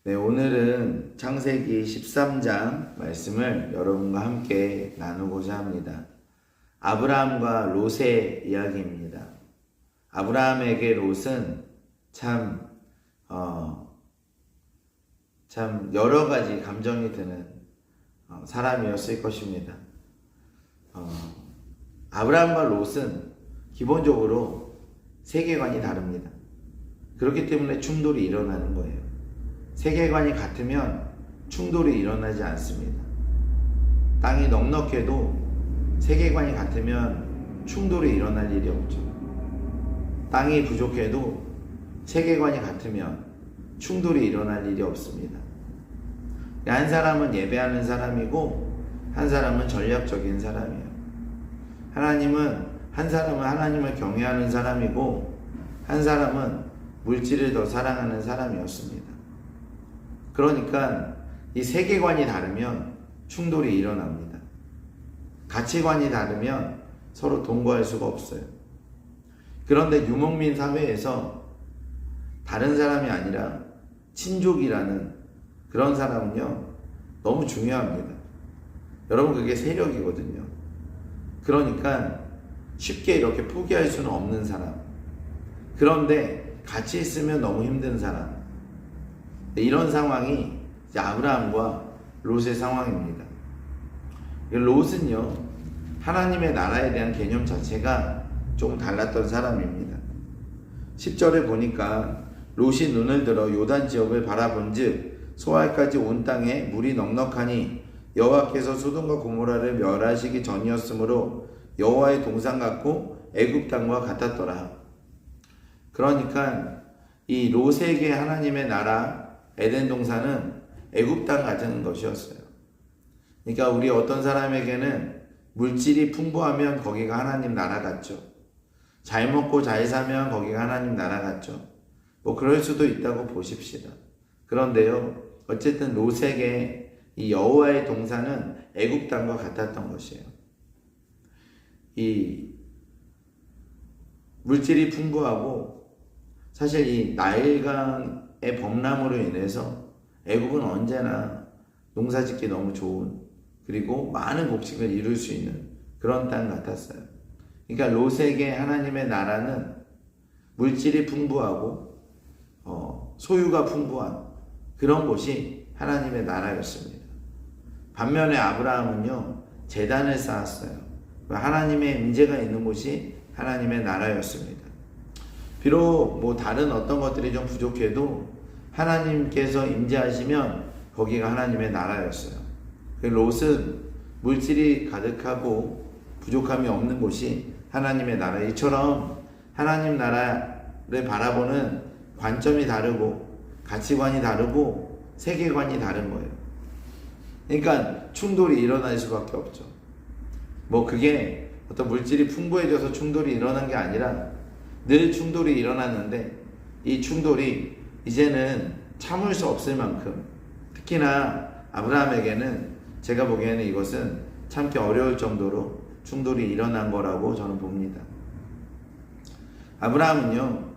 네, 오늘은 창세기 13장 말씀을 여러분과 함께 나누고자 합니다. 아브라함과 롯의 이야기입니다. 아브라함에게 롯은 참 여러 가지 감정이 드는 사람이었을 것입니다. 아브라함과 롯은 기본적으로 세계관이 다릅니다. 그렇기 때문에 충돌이 일어나는 거예요. 세계관이 같으면 충돌이 일어나지 않습니다. 땅이 넉넉해도 세계관이 같으면 충돌이 일어날 일이 없죠. 땅이 부족해도 세계관이 같으면 충돌이 일어날 일이 없습니다. 한 사람은 예배하는 사람이고 한 사람은 전략적인 사람이에요. 한 사람은 하나님을 경외하는 사람이고 한 사람은 물질을 더 사랑하는 사람이었습니다. 그러니까 이 세계관이 다르면 충돌이 일어납니다. 가치관이 다르면 서로 동거할 수가 없어요. 그런데 유목민 사회에서 다른 사람이 아니라 친족이라는 그런 사람은요, 너무 중요합니다. 여러분, 그게 세력이거든요. 그러니까 쉽게 이렇게 포기할 수는 없는 사람. 그런데 같이 있으면 너무 힘든 사람. 이런 상황이 이제 아브라함과 롯의 상황입니다. 롯은요, 하나님의 나라에 대한 개념 자체가 조금 달랐던 사람입니다. 10절에 보니까 롯이 눈을 들어 요단 지역을 바라본즉 소알까지 온 땅에 물이 넉넉하니 여호와께서 소돔과 고모라를 멸하시기 전이었으므로 여호와의 동산 같고 애굽 땅과 같았더라. 그러니까 이 롯에게 하나님의 나라 에덴 동산은 애굽 땅 같은 것이었어요. 그러니까 우리 어떤 사람에게는 물질이 풍부하면 거기가 하나님 나라 같죠. 잘 먹고 잘 사면 거기가 하나님 나라 같죠. 뭐 그럴 수도 있다고 보십시다. 그런데요, 어쨌든 롯에게 이 여호와의 동산은 애굽 땅과 같았던 것이에요. 이 물질이 풍부하고 사실 이 나일강의 범람으로 인해서 애굽은 언제나 농사짓기 너무 좋은, 그리고 많은 곡식을 이룰 수 있는 그런 땅 같았어요. 그러니까 롯에게 하나님의 나라는 물질이 풍부하고 소유가 풍부한 그런 곳이 하나님의 나라였습니다. 반면에 아브라함은요, 제단을 쌓았어요. 하나님의 임재가 있는 곳이 하나님의 나라였습니다. 비록 뭐 다른 어떤 것들이 좀 부족해도 하나님께서 임재하시면 거기가 하나님의 나라였어요. 롯은 물질이 가득하고 부족함이 없는 곳이 하나님의 나라. 이처럼 하나님 나라를 바라보는 관점이 다르고 가치관이 다르고 세계관이 다른 거예요. 그러니까 충돌이 일어날 수밖에 없죠. 뭐 그게 어떤 물질이 풍부해져서 충돌이 일어난 게 아니라 늘 충돌이 일어났는데 이 충돌이 이제는 참을 수 없을 만큼, 특히나 아브라함에게는 제가 보기에는 이것은 참기 어려울 정도로 충돌이 일어난 거라고 저는 봅니다. 아브라함은요,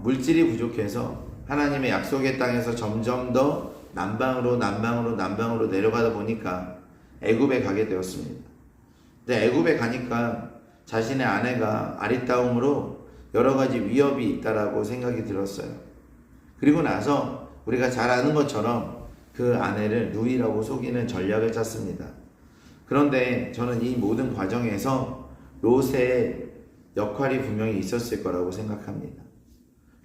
물질이 부족해서 하나님의 약속의 땅에서 점점 더 남방으로 내려가다 보니까 애굽에 가게 되었습니다. 근데 애굽에 가니까 자신의 아내가 아리따움으로 여러 가지 위협이 있다라고 생각이 들었어요. 그리고 나서 우리가 잘 아는 것처럼 그 아내를 누이라고 속이는 전략을 짰습니다. 그런데 저는 이 모든 과정에서 롯의 역할이 분명히 있었을 거라고 생각합니다.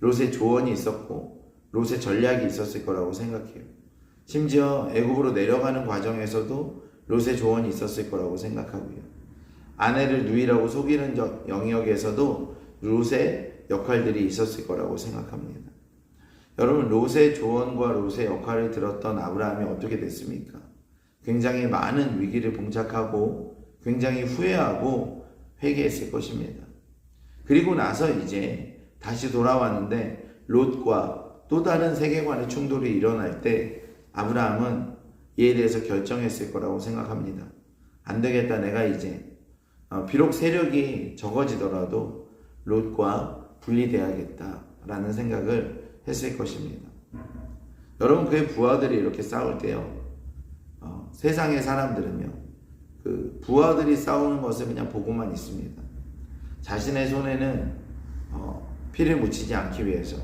롯의 조언이 있었고 롯의 전략이 있었을 거라고 생각해요. 심지어 애굽으로 내려가는 과정에서도 롯의 조언이 있었을 거라고 생각하고요. 아내를 누이라고 속이는 영역에서도 롯의 역할들이 있었을 거라고 생각합니다. 여러분, 롯의 조언과 롯의 역할을 들었던 아브라함이 어떻게 됐습니까? 굉장히 많은 위기를 봉착하고 굉장히 후회하고 회개했을 것입니다. 그리고 나서 이제 다시 돌아왔는데 롯과 또 다른 세계관의 충돌이 일어날 때 아브라함은 이에 대해서 결정했을 거라고 생각합니다. 안 되겠다, 내가 이제 비록 세력이 적어지더라도 롯과 분리돼야겠다라는 생각을 했을 것입니다. 여러분, 그의 부하들이 이렇게 싸울 때요, 세상의 사람들은요, 그 부하들이 싸우는 것을 그냥 보고만 있습니다. 자신의 손에는 피를 묻히지 않기 위해서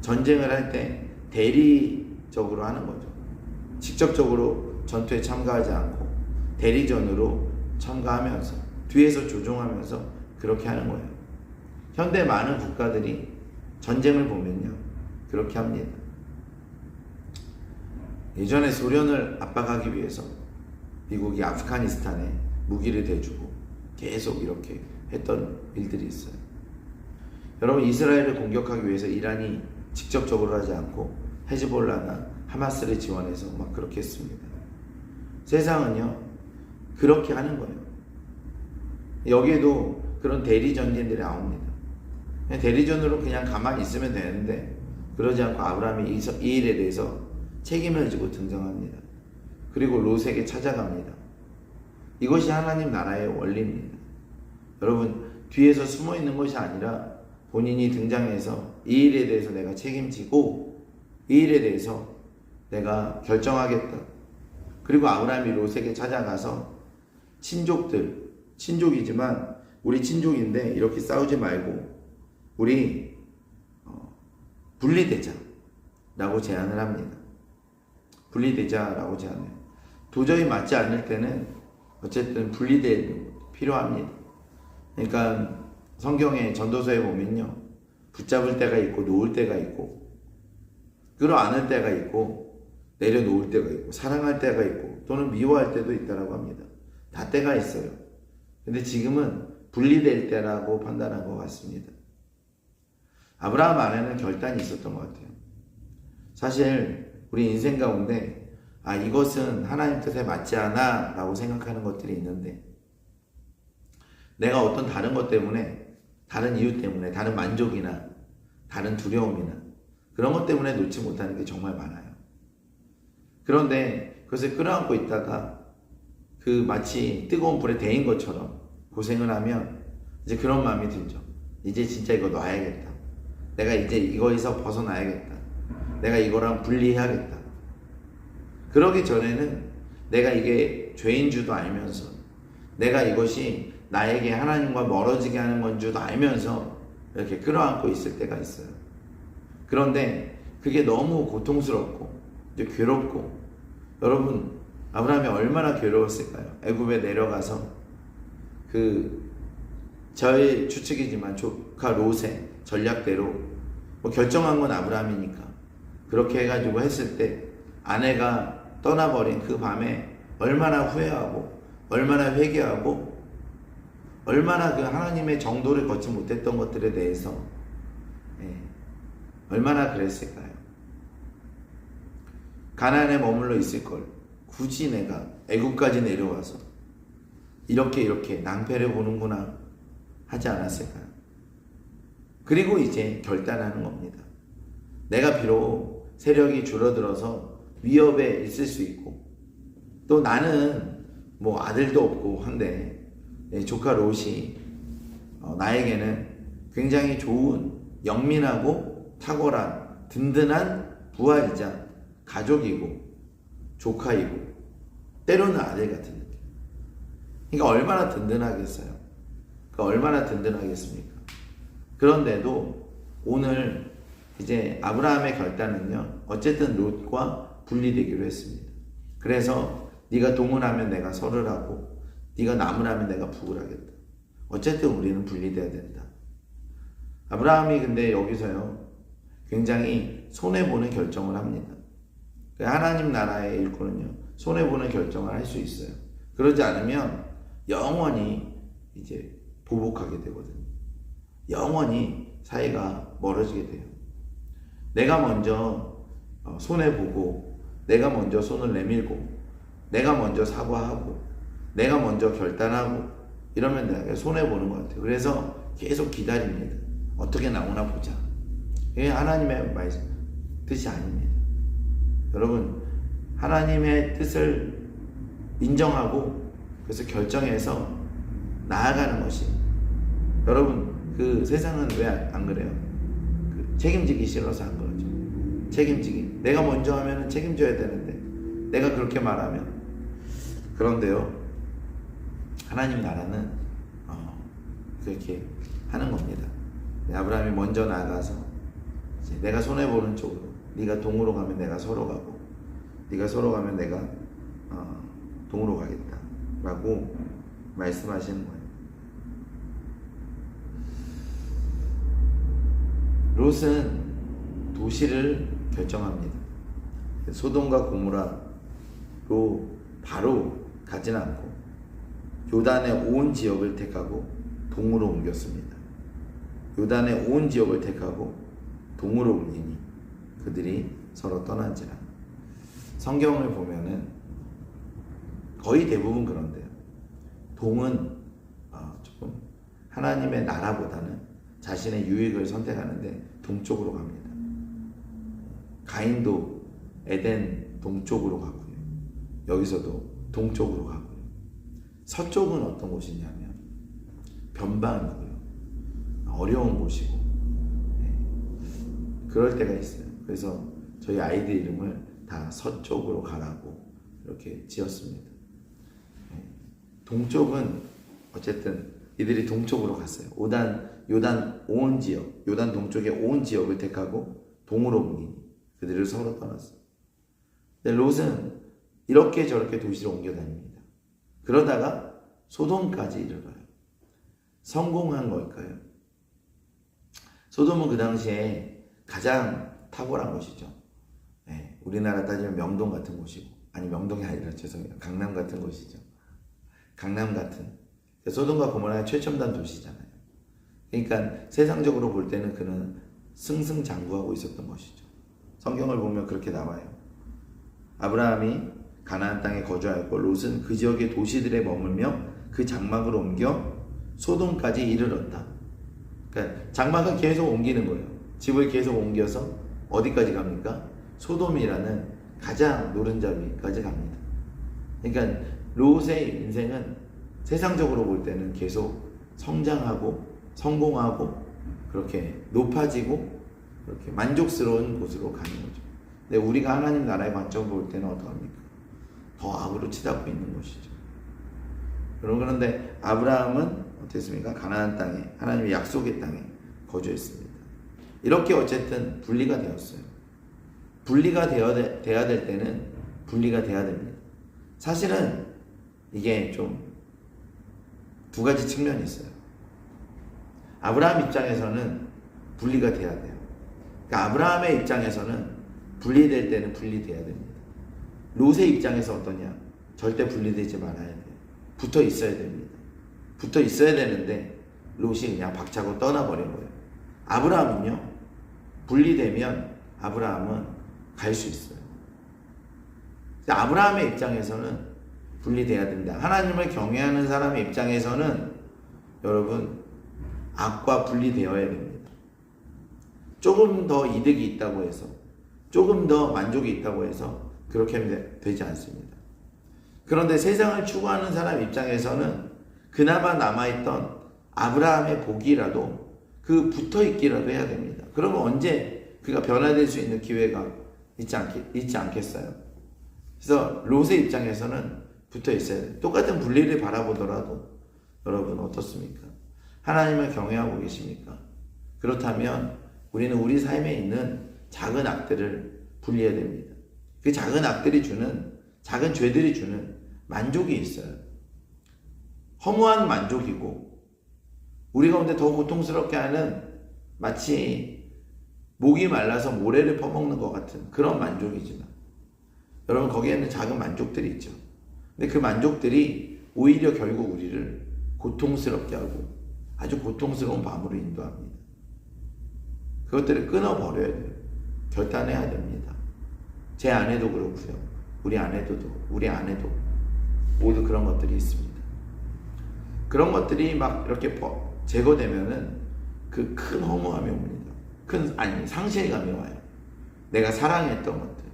전쟁을 할 때 대리적으로 하는 거죠. 직접적으로 전투에 참가하지 않고 대리전으로 참가하면서 뒤에서 조종하면서 그렇게 하는 거예요. 현대 많은 국가들이 전쟁을 보면요, 그렇게 합니다. 예전에 소련을 압박하기 위해서 미국이 아프가니스탄에 무기를 대주고 계속 이렇게 했던 일들이 있어요. 여러분, 이스라엘을 공격하기 위해서 이란이 직접적으로 하지 않고 헤즈볼라나 하마스를 지원해서 막 그렇게 했습니다. 세상은요, 그렇게 하는 거예요. 여기에도 그런 대리전쟁들이 나옵니다. 그냥 대리전으로 그냥 가만히 있으면 되는데 그러지 않고 아브라함이 이 일에 대해서 책임을 지고 등장합니다. 그리고 롯에게 찾아갑니다. 이것이 하나님 나라의 원리입니다. 여러분, 뒤에서 숨어 있는 것이 아니라 본인이 등장해서 이 일에 대해서 내가 책임지고 이 일에 대해서 내가 결정하겠다. 그리고 아브라함이 롯에게 찾아가서 친족이지만 우리 친족인데 이렇게 싸우지 말고 우리 분리되자 라고 제안을 합니다. 분리되자 라고 제안해요. 도저히 맞지 않을 때는 어쨌든 분리될 필요합니다. 그러니까 성경의 전도서에 보면요, 붙잡을 때가 있고 놓을 때가 있고 끌어안을 때가 있고 내려놓을 때가 있고 사랑할 때가 있고 또는 미워할 때도 있다라고 합니다. 다 때가 있어요. 근데 지금은 분리될 때라고 판단한 것 같습니다. 아브라함 안에는 결단이 있었던 것 같아요. 사실 우리 인생 가운데 이것은 하나님 뜻에 맞지 않아 라고 생각하는 것들이 있는데, 내가 어떤 다른 것 때문에, 다른 이유 때문에, 다른 만족이나 다른 두려움이나 그런 것 때문에 놓지 못하는 게 정말 많아요. 그런데 그것을 끌어안고 있다가 그 마치 뜨거운 불에 데인 것처럼 고생을 하면 이제 그런 마음이 들죠. 이제 진짜 이거 놔야겠다. 내가 이제 이거에서 벗어나야겠다. 내가 이거랑 분리해야겠다. 그러기 전에는 내가 이게 죄인 줄도 알면서, 내가 이것이 나에게 하나님과 멀어지게 하는 건 줄도 알면서 이렇게 끌어안고 있을 때가 있어요. 그런데 그게 너무 고통스럽고 이제 괴롭고, 여러분, 아브라함이 얼마나 괴로웠을까요? 애굽에 내려가서 저의 추측이지만 조카 롯의 전략대로 결정한 건 아브라함이니까 그렇게 해가지고 했을 때 아내가 떠나버린 그 밤에 얼마나 후회하고 얼마나 회개하고 얼마나 그 하나님의 정도를 걷지 못했던 것들에 대해서 얼마나 그랬을까요? 가나안에 머물러 있을 걸 굳이 내가 애굽까지 내려와서 이렇게 낭패를 보는구나 하지 않았을까요? 그리고 이제 결단하는 겁니다. 내가 비록 세력이 줄어들어서 위협에 있을 수 있고 또 나는 뭐 아들도 없고 한데 조카 롯이 나에게는 굉장히 좋은 영민하고 탁월한 든든한 부하이자 가족이고 조카이고 때로는 아들 같은 느낌. 그러니까 얼마나 든든하겠어요. 얼마나 든든하겠습니까? 그런데도 오늘 이제 아브라함의 결단은요, 어쨌든 롯과 분리되기로 했습니다. 그래서 네가 동을 하면 내가 서를 하고 네가 남을 하면 내가 북을 하겠다. 어쨌든 우리는 분리돼야 된다. 아브라함이 근데 여기서요 굉장히 손해보는 결정을 합니다. 하나님 나라의 일꾼은요 손해보는 결정을 할 수 있어요. 그러지 않으면 영원히 이제 보복하게 되거든요. 영원히 사이가 멀어지게 돼요. 내가 먼저 손해보고 내가 먼저 손을 내밀고 내가 먼저 사과하고 내가 먼저 결단하고 이러면 내가 손해보는 것 같아요. 그래서 계속 기다립니다. 어떻게 나오나 보자. 이게 하나님의 뜻이 아닙니다. 여러분, 하나님의 뜻을 인정하고 그래서 결정해서 나아가는 것이, 여러분, 그 세상은 왜 안 그래요? 책임지기 싫어서 안 그러죠. 책임지기. 내가 먼저 하면은 책임져야 되는데 내가 그렇게 말하면. 그런데요, 하나님 나라는 그렇게 하는 겁니다. 아브라함이 먼저 나가서 이제 내가 손해보는 쪽으로, 네가 동으로 가면 내가 서로 가고, 네가 서로 가면 내가 동으로 가겠다 라고 말씀하시는 거예요. 롯은 도시를 결정합니다. 소돔과 고모라로 바로 가지는 않고 요단의 온 지역을 택하고 동으로 옮겼습니다. 요단의 온 지역을 택하고 동으로 옮기니 그들이 서로 떠난지라. 성경을 보면은 거의 대부분 그런데요. 동은 조금 하나님의 나라보다는 자신의 유익을 선택하는데 동쪽으로 갑니다. 가인도 에덴 동쪽으로 가고요. 여기서도 동쪽으로 가고요. 서쪽은 어떤 곳이냐면 변방이고요. 어려운 곳이고, 그럴 때가 있어요. 그래서 저희 아이들 이름을 다 서쪽으로 가라고 이렇게 지었습니다. 동쪽은 어쨌든 이들이 동쪽으로 갔어요. 요단 온 지역, 요단 동쪽의 온 지역을 택하고 동으로 옮기니 그들을 서로 떠났어요. 근데 롯은 이렇게 저렇게 도시를 옮겨 다닙니다. 그러다가 소돔까지 이르러요. 성공한 걸까요? 소돔은 그 당시에 가장 탁월한 곳이죠. 우리나라 따지면 명동 같은 곳이고, 아니 명동이 아니라 죄송해요, 강남 같은 곳이죠. 강남 같은. 소돔과 고모라가 최첨단 도시잖아요. 그러니까 세상적으로 볼 때는 그는 승승장구하고 있었던 것이죠. 성경을 보면 그렇게 나와요. 아브라함이 가나안 땅에 거주하였고 롯은 그 지역의 도시들에 머물며 그 장막을 옮겨 소돔까지 이르렀다. 그러니까 장막을 계속 옮기는 거예요. 집을 계속 옮겨서 어디까지 갑니까? 소돔이라는 가장 노른자위까지 갑니다. 그러니까 롯의 인생은 세상적으로 볼 때는 계속 성장하고 성공하고 그렇게 높아지고 그렇게 만족스러운 곳으로 가는 거죠. 근데 우리가 하나님 나라의 관점을 볼 때는 어떡합니까? 더 악으로 치닫고 있는 것이죠. 그런데 아브라함은 어땠습니까? 가나안 땅에, 하나님의 약속의 땅에 거주했습니다. 이렇게 어쨌든 분리가 되었어요. 분리가 돼야 될 때는 분리가 돼야 됩니다. 사실은 이게 좀 두 가지 측면이 있어요. 아브라함 입장에서는 분리가 돼야 돼요. 그러니까 아브라함의 입장에서는 분리될 때는 분리돼야 됩니다. 롯의 입장에서 어떠냐? 절대 분리되지 말아야 돼요. 붙어 있어야 됩니다. 붙어 있어야 되는데 롯이 그냥 박차고 떠나버린 거예요. 아브라함은요, 분리되면 아브라함은 갈 수 있어요. 아브라함의 입장에서는 분리돼야 된다. 하나님을 경외하는 사람의 입장에서는 여러분 악과 분리되어야 됩니다. 조금 더 이득이 있다고 해서, 조금 더 만족이 있다고 해서 그렇게 하면 되지 않습니다. 그런데 세상을 추구하는 사람 입장에서는 그나마 남아있던 아브라함의 복이라도 그 붙어있기라도 해야 됩니다. 그러면 언제 그가 변화될 수 있는 기회가 있지 않겠어요? 그래서 롯의 입장에서는 붙어 있어야 돼요. 똑같은 분리를 바라보더라도 여러분 어떻습니까? 하나님을 경외하고 계십니까? 그렇다면 우리는 우리 삶에 있는 작은 악들을 분리해야 됩니다. 그 작은 악들이 주는, 작은 죄들이 주는 만족이 있어요. 허무한 만족이고 우리 가운데 더 고통스럽게 하는, 마치 목이 말라서 모래를 퍼먹는 것 같은 그런 만족이지만 여러분 거기에는 작은 만족들이 있죠. 근데 그 만족들이 오히려 결국 우리를 고통스럽게 하고 아주 고통스러운 밤으로 인도합니다. 그것들을 끊어버려야 돼요. 결단해야 됩니다. 제 아내도 그렇고요. 우리 아내도 모두 그런 것들이 있습니다. 그런 것들이 막 이렇게 제거되면은 그 큰 허무함이 옵니다. 상실감이 와요. 내가 사랑했던 것들,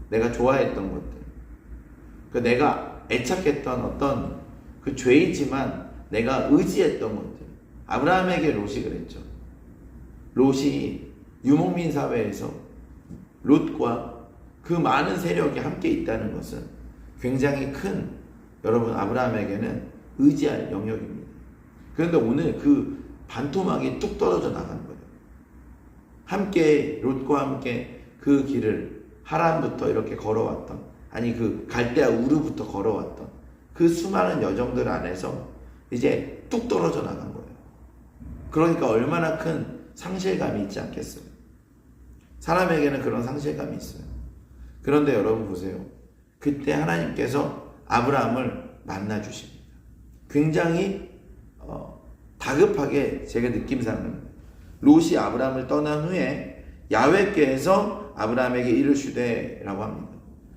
내가 좋아했던 것들, 내가 애착했던 어떤 그 죄이지만 내가 의지했던 것들. 아브라함에게 롯이 그랬죠. 롯이 유목민 사회에서 롯과 그 많은 세력이 함께 있다는 것은 굉장히 큰, 여러분, 아브라함에게는 의지할 영역입니다. 그런데 오늘 그 반토막이 뚝 떨어져 나간 거예요. 함께 롯과 함께 그 길을 하란부터 이렇게 걸어왔던, 아니 그 갈대아 우르부터 걸어왔던 그 수많은 여정들 안에서 이제 뚝 떨어져 나간 거예요. 그러니까 얼마나 큰 상실감이 있지 않겠어요? 사람에게는 그런 상실감이 있어요. 그런데 여러분 보세요. 그때 하나님께서 아브라함을 만나 주십니다. 굉장히 다급하게 제가 느낌상은 롯이 아브라함을 떠난 후에 야훼께서 아브라함에게 이르시되라고 합니다.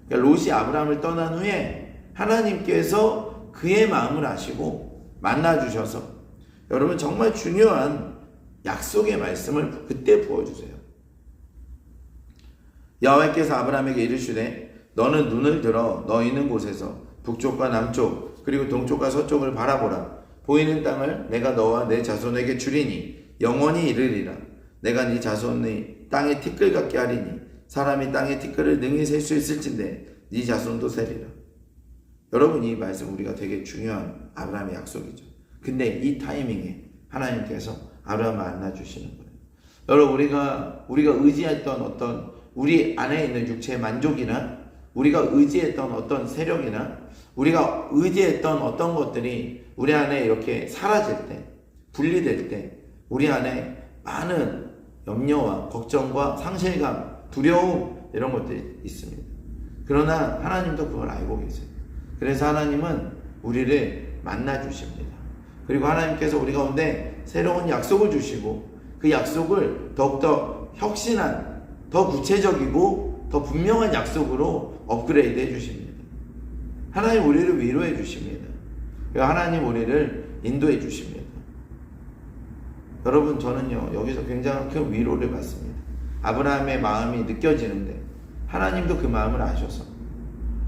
그러니까 롯이 아브라함을 떠난 후에 하나님께서 그의 마음을 아시고 만나 주셔서 여러분 정말 중요한 약속의 말씀을 그때 부어주세요. 야훼께서 아브라함에게 이르시되 너는 눈을 들어 너 있는 곳에서 북쪽과 남쪽 그리고 동쪽과 서쪽을 바라보라. 보이는 땅을 내가 너와 내 자손에게 주리니 영원히 이르리라. 내가 네 자손의 땅의 티끌 같게 하리니 사람이 땅의 티끌을 능히 셀 수 있을진데 네 자손도 세리라. 여러분 이 말씀 우리가 되게 중요한 아브라함의 약속이죠. 근데 이 타이밍에 하나님께서 아브라함을 만나주시는 거예요. 여러분 우리가 의지했던 어떤 우리 안에 있는 육체의 만족이나 우리가 의지했던 어떤 세력이나 우리가 의지했던 어떤 것들이 우리 안에 이렇게 사라질 때, 분리될 때 우리 안에 많은 염려와 걱정과 상실감, 두려움 이런 것들이 있습니다. 그러나 하나님도 그걸 알고 계세요. 그래서 하나님은 우리를 만나 주십니다. 그리고 하나님께서 우리 가운데 새로운 약속을 주시고 그 약속을 더욱더 혁신한, 더 구체적이고 더 분명한 약속으로 업그레이드 해 주십니다. 하나님 우리를 위로해 주십니다. 하나님 우리를 인도해 주십니다. 여러분 저는요 여기서 굉장히 큰 위로를 받습니다. 아브라함의 마음이 느껴지는데 하나님도 그 마음을 아셔서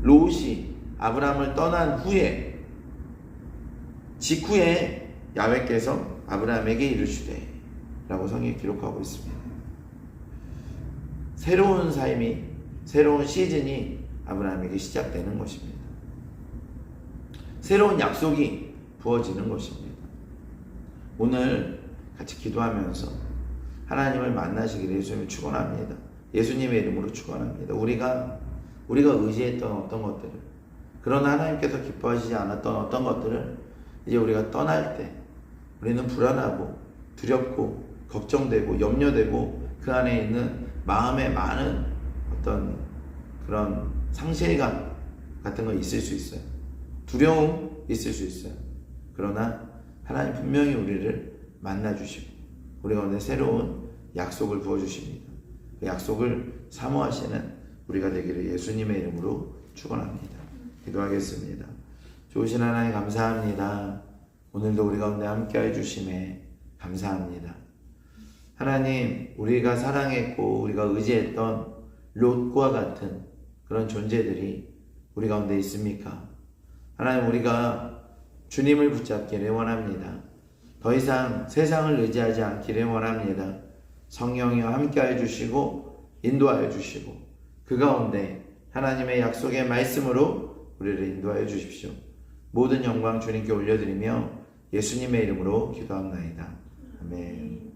롯이 아브라함을 떠난 후에 직후에 야훼께서 아브라함에게 이르시되 라고 성경이 기록하고 있습니다. 새로운 삶이, 새로운 시즌이 아브라함에게 시작되는 것입니다. 새로운 약속이 부어지는 것입니다. 오늘 같이 기도하면서 하나님을 만나시기를 예수님을 축원합니다. 예수님의 이름으로 축원합니다. 우리가 의지했던 어떤 것들을, 그러나 하나님께서 기뻐하시지 않았던 어떤 것들을 이제 우리가 떠날 때 우리는 불안하고 두렵고 걱정되고 염려되고 그 안에 있는 마음에 많은 어떤 그런 상실감 같은 거 있을 수 있어요. 두려움 있을 수 있어요. 그러나 하나님 분명히 우리를 만나주시고 우리 가운데 새로운 약속을 부어주십니다. 그 약속을 사모하시는 우리가 되기를 예수님의 이름으로 축원합니다. 기도하겠습니다. 좋으신 하나님 감사합니다. 오늘도 우리 가운데 함께해 주심에 감사합니다. 하나님 우리가 사랑했고 우리가 의지했던 롯과 같은 그런 존재들이 우리 가운데 있습니까? 하나님 우리가 주님을 붙잡기를 원합니다. 더 이상 세상을 의지하지 않기를 원합니다. 성령이여 함께하여 주시고 인도하여 주시고 그 가운데 하나님의 약속의 말씀으로 우리를 인도하여 주십시오. 모든 영광 주님께 올려드리며 예수님의 이름으로 기도합나이다. 아멘.